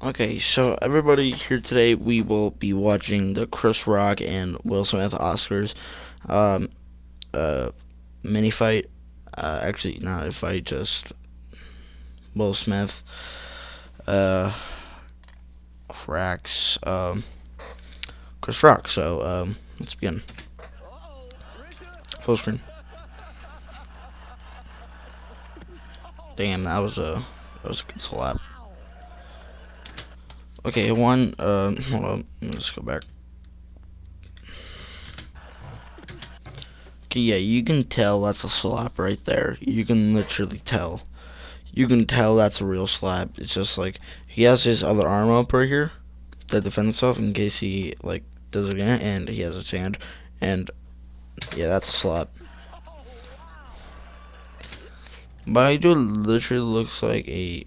Okay, so everybody here today, we will be watching the Chris Rock and Will Smith Oscars um, uh, mini fight. Actually, not a fight, just Will Smith uh, cracks Chris Rock. So let's begin. Full screen. Damn, that was a good slap. Okay, one. Hold on. Let's go back. Okay, yeah, you can tell that's a slap right there. You can literally tell. You can tell that's a real slap. It's just like he has his other arm up right here to defend himself in case he like does it again, and he has his hand, and yeah, that's a slap. Baidu literally looks like a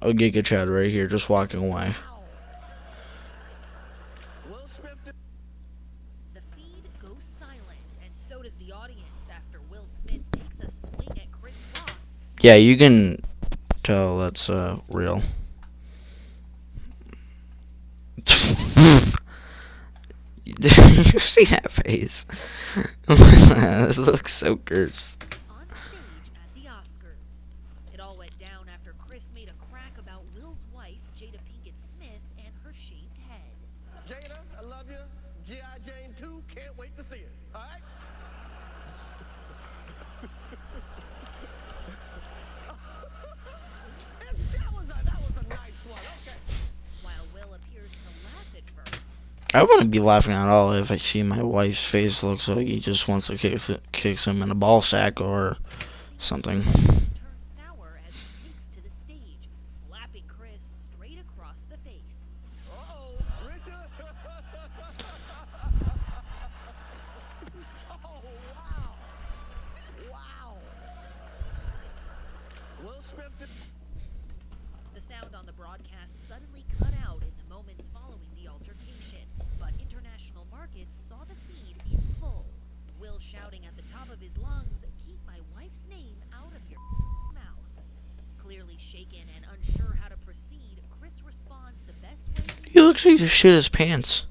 Giga Chad right here, just walking away. The feed goes silent, and so does the audience after Will Smith takes a swing at Chris Rock. Yeah, you can tell that's real. You see that face? This looks so cursed. On stage at the Oscars. It all went down after Chris made a crack about Will's wife, Jada Pinkett Smith, and her shaved head. Jada, I love you. G.I. Jane 2, can't wait to see it. All right? that was a nice one. Okay. While Will appears to laugh at first, I wouldn't be laughing at all if I see my wife's face looks like he just wants to kicks him in a ball sack or things something. quickly turn sour as he takes to the stage, slapping Chris straight across the face. Uh-oh, Richard. Oh, wow. Wow. Will Smith did. The sound on the broadcast suddenly cut out in the moments following the altercation, but international markets saw the feed in full. Will shouting at the top of his lungs, "Keep my wife's name out of your mouth." Clearly shaken and unsure how to proceed, Chris responds the best way He looks like he just shit his pants.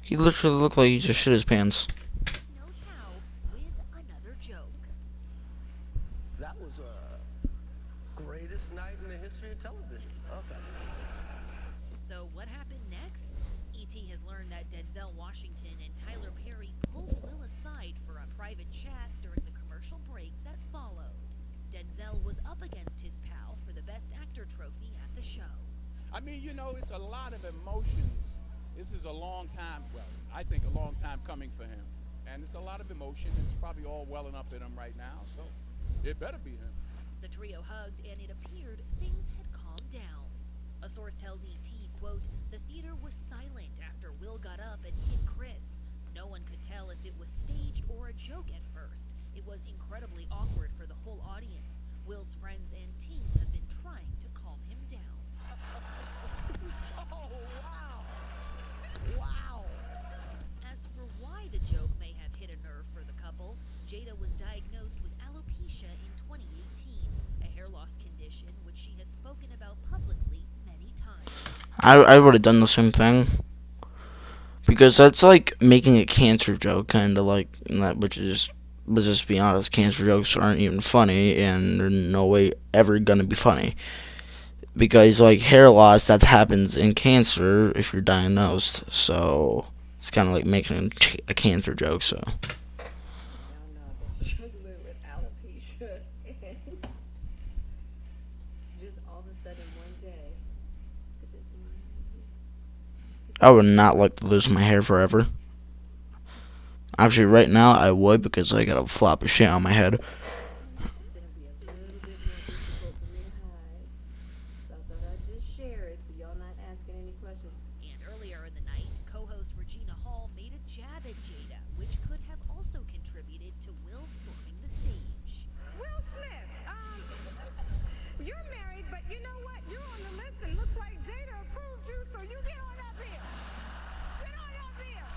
He literally looked like he just shit his pants. knows how with another joke. That was greatest night in the history of television. Okay. So what happened next? E.T. has learned that Denzel Washington and Tyler Perry pulled Will aside for a private chat during the commercial break that followed. Denzel was up against his pal for the Best Actor trophy at the show. I mean, it's a lot of emotions. This is a long time, well, I think a long time coming for him. And it's a lot of emotion. It's probably all welling up in him right now, so it better be him. The trio hugged, and it appeared things had calmed down. A source tells ET, quote, "The theater was silent after Will got up and hit Chris. No one could tell if it was staged or a joke at first. It was incredibly awkward for the whole audience. Will's friends and team have been trying to calm him down." Oh, wow. Wow. As for why the joke may have hit a nerve for the couple, Jada was diagnosed with alopecia in 2018, a hair loss condition which she has spoken about publicly many times. I would have done the same thing because that's like making a cancer joke, kind of like that, which is. But just be honest, cancer jokes aren't even funny, and they're no way ever gonna be funny. Because like hair loss, that happens in cancer if you're diagnosed. So it's kind of like making a cancer joke. So Now know that struggling with alopecia and just all of a sudden one day, look at this line I would not like to lose my hair forever. Actually, right now I would because I got a flop of shit on my head. this is going to be a little bit more difficult for me to hide. So I thought I'd just share it so y'all not asking any questions. And earlier in the night, co-host Regina Hall made a jab at Jada, which could have also contributed to Will storming the stage. Will Smith, you're married, but you know what? You're on the list and looks like Jada approved you, so you get on up here. Get on up here.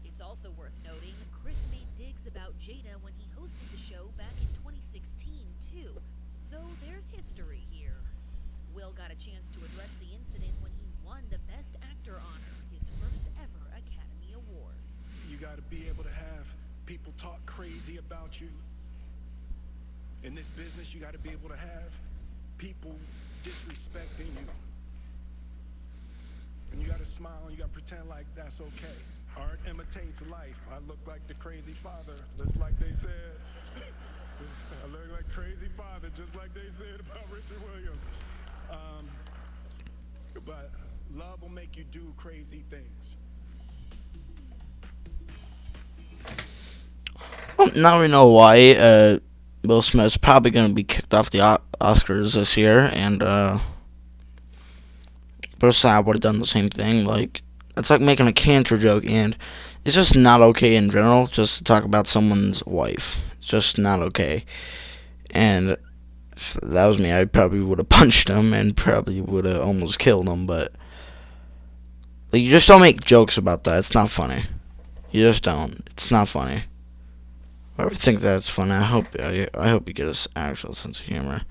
It's also worth noting, Chris made digs about Jada when he hosted the show back in 2016, too. So there's history here. Will got a chance to address the incident when he won the Best Actor honor, his first ever Academy Award. You got to be able to have people talk crazy about you. In this business, you got to be able to have people disrespecting you. And you got to smile and you got to pretend like that's okay. Art imitates life. I look like the crazy father, just like they said. I look like crazy father, just like they said about Richard Williams. But love will make you do crazy things. Well, now we know why Will Smith's probably going to be kicked off the Oscars this year, and personally I would have done the same thing. Like, it's like making a cancer joke, and it's just not okay in general just to talk about someone's wife. It's just not okay. And if that was me, I probably would have punched him and probably would have almost killed him, but like, you just don't make jokes about that. It's not funny. You just don't. It's not funny. Whoever thinks that's funny, I hope you get an actual sense of humor.